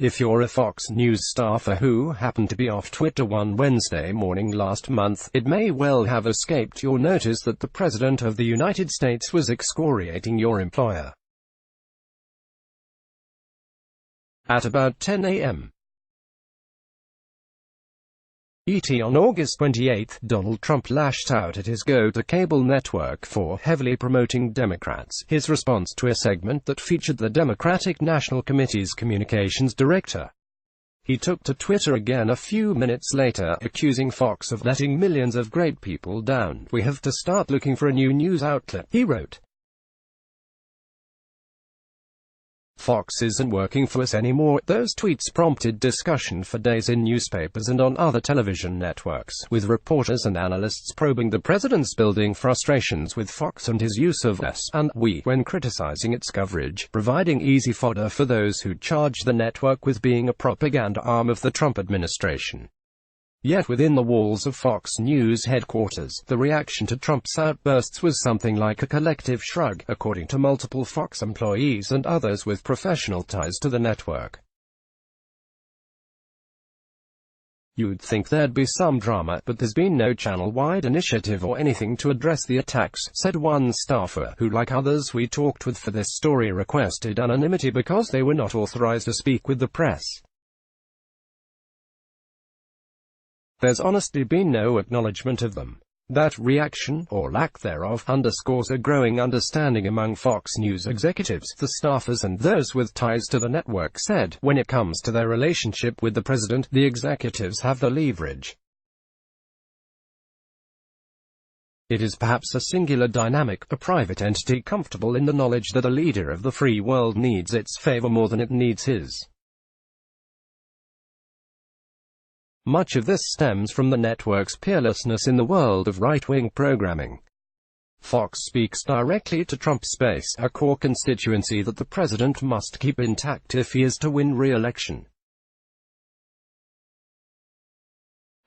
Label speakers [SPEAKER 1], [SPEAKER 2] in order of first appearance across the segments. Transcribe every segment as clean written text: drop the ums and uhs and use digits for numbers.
[SPEAKER 1] If you're a Fox News staffer who happened to be off Twitter one Wednesday morning last month, it may well have escaped your notice that the President of the United States was excoriating your employer. At about 10 a.m. ET on August 28, Donald Trump lashed out at his go-to cable network for heavily promoting Democrats, his response to a segment that featured the Democratic National Committee's communications director. He took to Twitter again a few minutes later, accusing Fox of letting millions of great people down. "We have to start looking for a new news outlet," he wrote. "Fox isn't working for us anymore." Those tweets prompted discussion for days in newspapers and on other television networks, with reporters and analysts probing the president's building frustrations with Fox and his use of "us" and "we" when criticizing its coverage, providing easy fodder for those who charge the network with being a propaganda arm of the Trump administration. Yet within the walls of Fox News headquarters, the reaction to Trump's outbursts was something like a collective shrug, according to multiple Fox employees and others with professional ties to the network. "You'd think there'd be some drama, but there's been no channel-wide initiative or anything to address the attacks," said one staffer, who, like others we talked with for this story, requested anonymity because they were not authorized to speak with the press. "There's honestly been no acknowledgement of them. That reaction, or lack thereof, underscores a growing understanding among Fox News executives," the staffers and those with ties to the network said. "When it comes to their relationship with the president, the executives have the leverage. It is perhaps a singular dynamic, a private entity comfortable in the knowledge that a leader of the free world needs its favor more than it needs his. Much of this stems from the network's peerlessness in the world of right-wing programming. Fox speaks directly to Trump's base, a core constituency that the president must keep intact if he is to win re-election.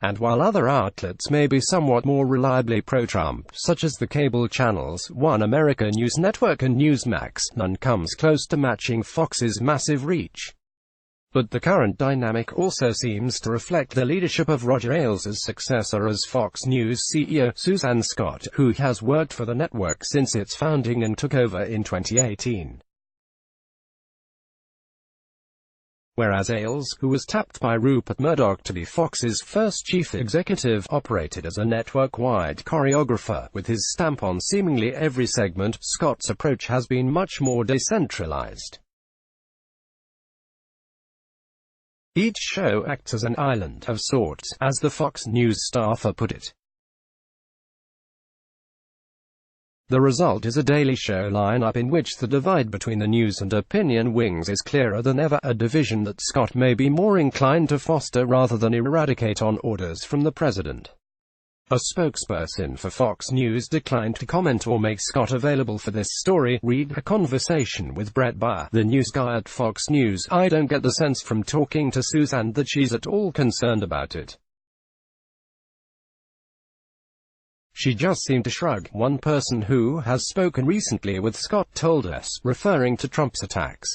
[SPEAKER 1] And while other outlets may be somewhat more reliably pro-Trump, such as the cable channels, One America News Network and Newsmax, none comes close to matching Fox's massive reach. But the current dynamic also seems to reflect the leadership of Roger Ailes' successor as Fox News CEO, Suzanne Scott, who has worked for the network since its founding and took over in 2018. Whereas Ailes, who was tapped by Rupert Murdoch to be Fox's first chief executive, operated as a network-wide choreographer, with his stamp on seemingly every segment, Scott's approach has been much more decentralized. Each show acts as an island of sorts, as the Fox News staffer put it. The result is a daily show lineup in which the divide between the news and opinion wings is clearer than ever, a division that Scott may be more inclined to foster rather than eradicate on orders from the president. A spokesperson for Fox News declined to comment or make Scott available for this story. Read a conversation with Brett Baier, the news guy at Fox News. "I don't get the sense from talking to Suzanne that she's at all concerned about it. She just seemed to shrug," one person who has spoken recently with Scott told us, referring to Trump's attacks.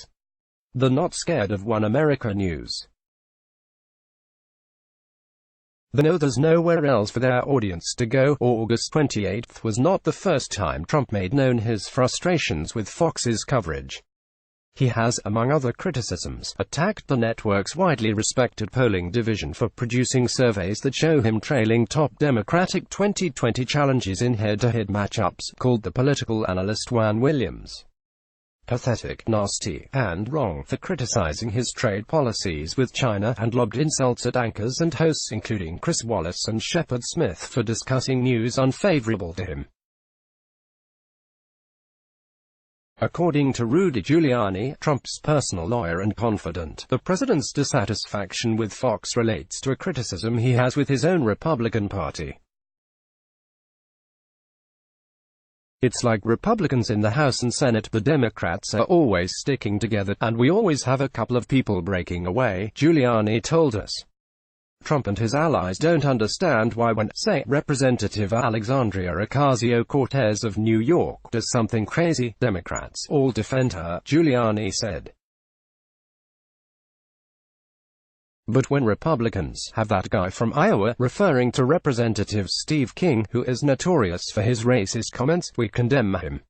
[SPEAKER 1] "They're not scared of One America News. They know there's nowhere else for their audience to go." August 28 was not the first time Trump made known his frustrations with Fox's coverage. He has, among other criticisms, attacked the network's widely respected polling division for producing surveys that show him trailing top Democratic 2020 challenges in head-to-head matchups, called the political analyst Juan Williams pathetic, nasty, and wrong, for criticizing his trade policies with China, and lobbed insults at anchors and hosts including Chris Wallace and Shepard Smith for discussing news unfavorable to him. According to Rudy Giuliani, Trump's personal lawyer and confidant, the president's dissatisfaction with Fox relates to a criticism he has with his own Republican Party. "It's like Republicans in the House and Senate, the Democrats are always sticking together, and we always have a couple of people breaking away," Giuliani told us. Trump and his allies don't understand why when, say, Representative Alexandria Ocasio-Cortez of New York does something crazy, Democrats all defend her, Giuliani said. But when Republicans have that guy from Iowa referring to Representative Steve King, who is notorious for his racist comments, we condemn him.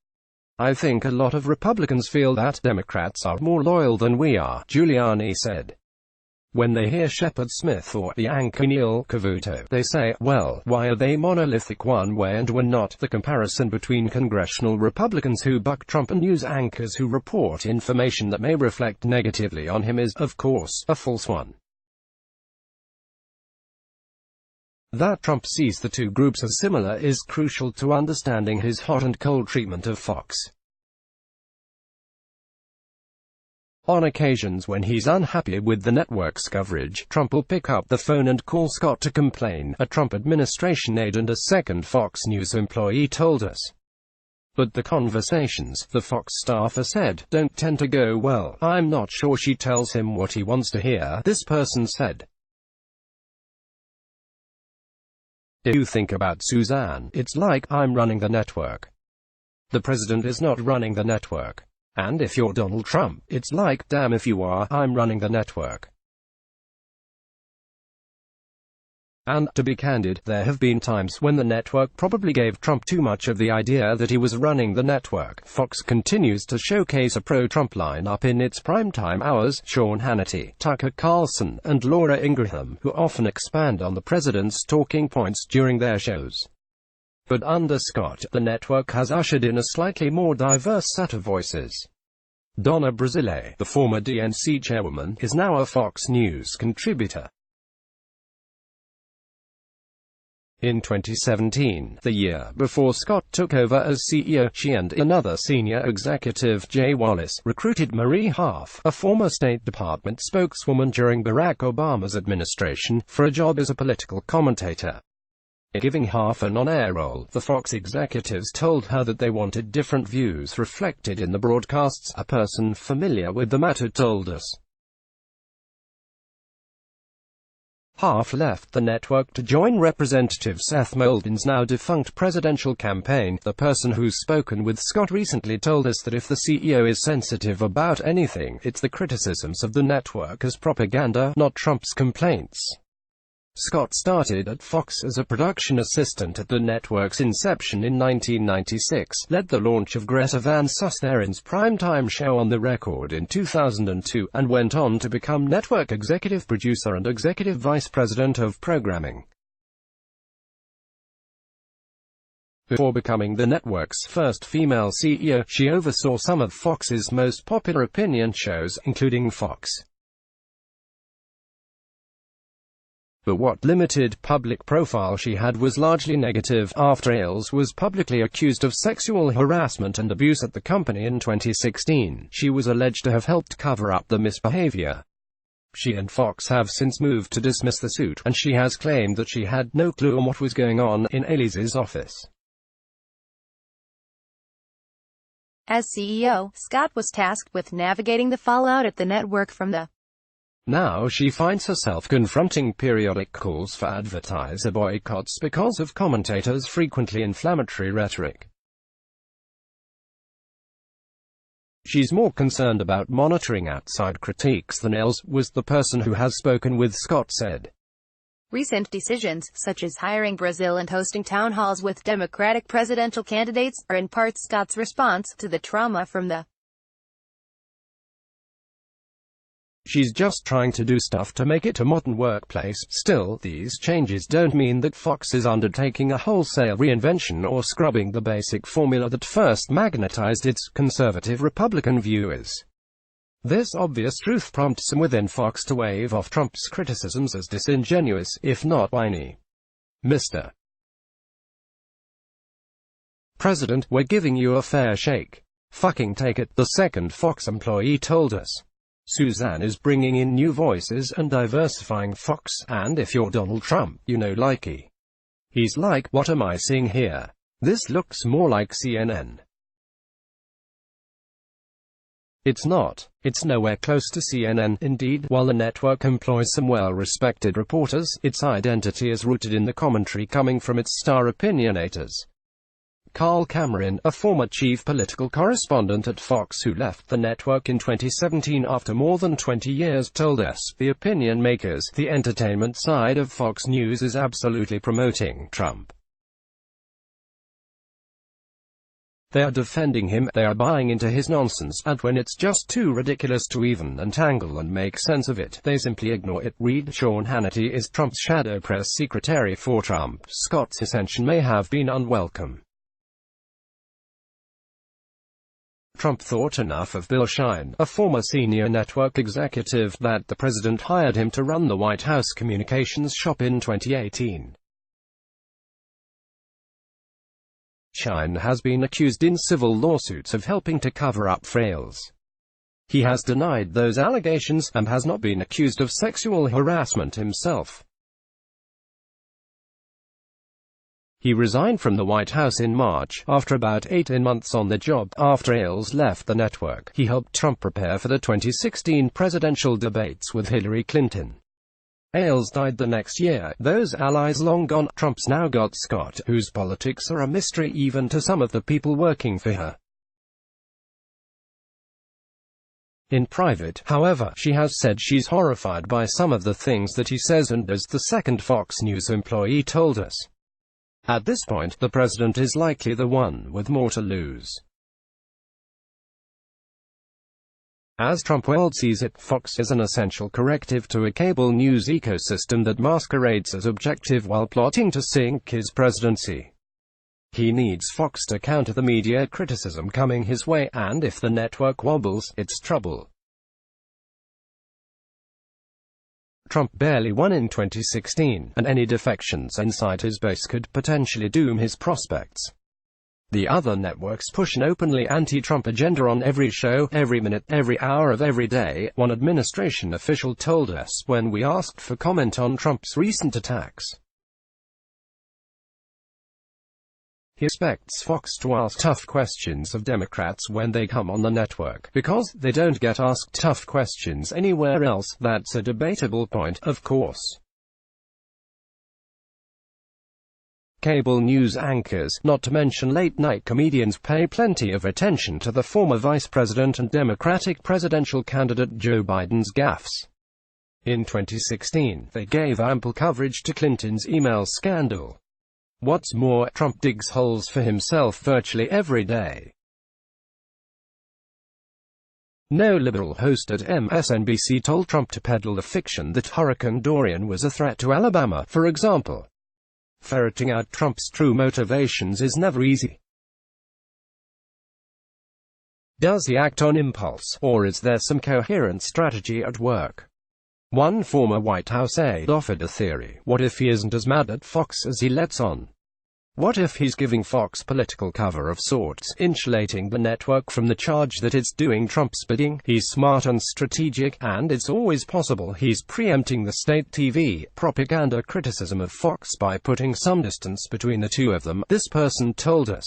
[SPEAKER 1] I think a lot of Republicans feel that Democrats are more loyal than we are, Giuliani said. When they hear Shepard Smith or the anchor Neil Cavuto, they say, well, why are they monolithic one way and we're not? The comparison between congressional Republicans who buck Trump and news anchors who report information that may reflect negatively on him is, of course, a false one. That Trump sees the two groups as similar is crucial to understanding his hot and cold treatment of Fox. On occasions when he's unhappy with the network's coverage, Trump will pick up the phone and call Scott to complain, a Trump administration aide and a second Fox News employee told us. But the conversations, the Fox staffer said, don't tend to go well. I'm not sure she tells him what he wants to hear, this person said. If you think about Suzanne, it's like, I'm running the network. The president is not running the network. And if you're Donald Trump, it's like, damn if you are, I'm running the network. And, to be candid, there have been times when the network probably gave Trump too much of the idea that he was running the network. Fox continues to showcase a pro-Trump lineup in its primetime hours: Sean Hannity, Tucker Carlson, and Laura Ingraham, who often expand on the president's talking points during their shows. But under Scott, the network has ushered in a slightly more diverse set of voices. Donna Brazile, the former DNC chairwoman, is now a Fox News contributor. In 2017, the year before Scott took over as CEO, she and another senior executive, Jay Wallace, recruited Marie Harf, a former State Department spokeswoman during Barack Obama's administration, for a job as a political commentator. Giving Harf an on-air role, the Fox executives told her that they wanted different views reflected in the broadcasts, a person familiar with the matter told us. Harf left the network to join Representative Seth Moulton's now-defunct presidential campaign. The person who's spoken with Scott recently told us that if the CEO is sensitive about anything, it's the criticisms of the network as propaganda, not Trump's complaints. Scott started at Fox as a production assistant at the network's inception in 1996, led the launch of Greta Van Susteren's primetime show On the Record in 2002, and went on to become network executive producer and executive vice president of programming. Before becoming the network's first female CEO, she oversaw some of Fox's most popular opinion shows, including Fox. But what limited public profile she had was largely negative. After Ailes was publicly accused of sexual harassment and abuse at the company in 2016, she was alleged to have helped cover up the misbehavior. She and Fox have since moved to dismiss the suit, and she has claimed that she had no clue on what was going on in Ailes' office.
[SPEAKER 2] As CEO, Scott was tasked with navigating the fallout at the network from the
[SPEAKER 1] Now she finds herself confronting periodic calls for advertiser boycotts because of commentators' frequently inflammatory rhetoric. She's more concerned about monitoring outside critiques than Ailes was, the person who has spoken with Scott said.
[SPEAKER 2] Recent decisions, such as hiring Brazil and hosting town halls with Democratic presidential candidates, are in part Scott's response to the trauma from the
[SPEAKER 1] She's just trying to do stuff to make it a modern workplace. Still, these changes don't mean that Fox is undertaking a wholesale reinvention or scrubbing the basic formula that first magnetized its conservative Republican viewers. This obvious truth prompts some within Fox to wave off Trump's criticisms as disingenuous, if not whiny. Mr. President, we're giving you a fair shake. Fucking take it, the second Fox employee told us. Suzanne is bringing in new voices and diversifying Fox, and if you're Donald Trump, you know likey. He's like, what am I seeing here? This looks more like CNN. It's not. It's nowhere close to CNN. Indeed, while the network employs some well-respected reporters, its identity is rooted in the commentary coming from its star opinionators. Carl Cameron, a former chief political correspondent at Fox who left the network in 2017 after more than 20 years, told us, "The opinion makers, the entertainment side of Fox News is absolutely promoting Trump. They are defending him, they are buying into his nonsense, and when it's just too ridiculous to even untangle and make sense of it, they simply ignore it." Read Sean Hannity is Trump's shadow press secretary for Trump. Scott's ascension may have been unwelcome. Trump thought enough of Bill Shine, a former senior network executive, that the president hired him to run the White House communications shop in 2018. Shine has been accused in civil lawsuits of helping to cover up frails. He has denied those allegations, and has not been accused of sexual harassment himself. He resigned from the White House in March, after about 18 months on the job. After Ailes left the network, he helped Trump prepare for the 2016 presidential debates with Hillary Clinton. Ailes died the next year, those allies long gone. Trump's now got Scott, whose politics are a mystery even to some of the people working for her. In private, however, she has said she's horrified by some of the things that he says and does, the second Fox News employee told us. At this point, the president is likely the one with more to lose. As Trump well sees it, Fox is an essential corrective to a cable news ecosystem that masquerades as objective while plotting to sink his presidency. He needs Fox to counter the media criticism coming his way, and if the network wobbles, it's trouble. Trump barely won in 2016, and any defections inside his base could potentially doom his prospects. The other networks push an openly anti-Trump agenda on every show, every minute, every hour of every day, one administration official told us when we asked for comment on Trump's recent attacks. He expects Fox to ask tough questions of Democrats when they come on the network, because they don't get asked tough questions anywhere else. That's a debatable point, of course. Cable news anchors, not to mention late-night comedians, pay plenty of attention to the former vice president and Democratic presidential candidate Joe Biden's gaffes. In 2016, they gave ample coverage to Clinton's email scandal. What's more, Trump digs holes for himself virtually every day. No liberal host at MSNBC told Trump to peddle the fiction that Hurricane Dorian was a threat to Alabama, for example. Ferreting out Trump's true motivations is never easy. Does he act on impulse, or is there some coherent strategy at work? One former White House aide offered a theory. What if he isn't as mad at Fox as he lets on? What if he's giving Fox political cover of sorts, insulating the network from the charge that it's doing Trump's bidding? He's smart and strategic, and it's always possible he's preempting the state TV propaganda criticism of Fox by putting some distance between the two of them, this person told us.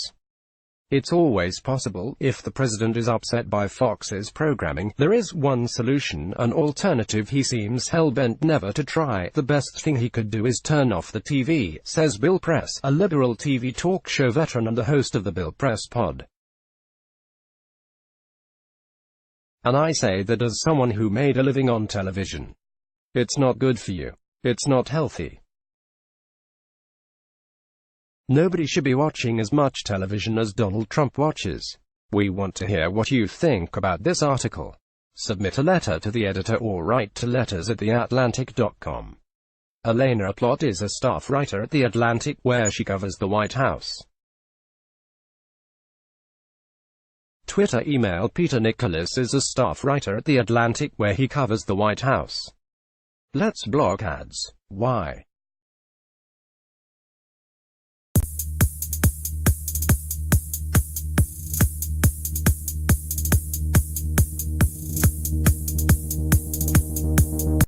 [SPEAKER 1] It's always possible. If the president is upset by Fox's programming, there is one solution, an alternative he seems hell-bent never to try. The best thing he could do is turn off the TV, says Bill Press, a liberal TV talk show veteran and the host of the Bill Press Pod. And I say that as someone who made a living on television. It's not good for you. It's not healthy. Nobody should be watching as much television as Donald Trump watches. We want to hear what you think about this article. Submit a letter to the editor or write to letters@theatlantic.com. Elena Plott is a staff writer at The Atlantic, where she covers the White House. Twitter email Peter Nicholas is a staff writer at The Atlantic, where he covers the White House. Let's block ads. Why?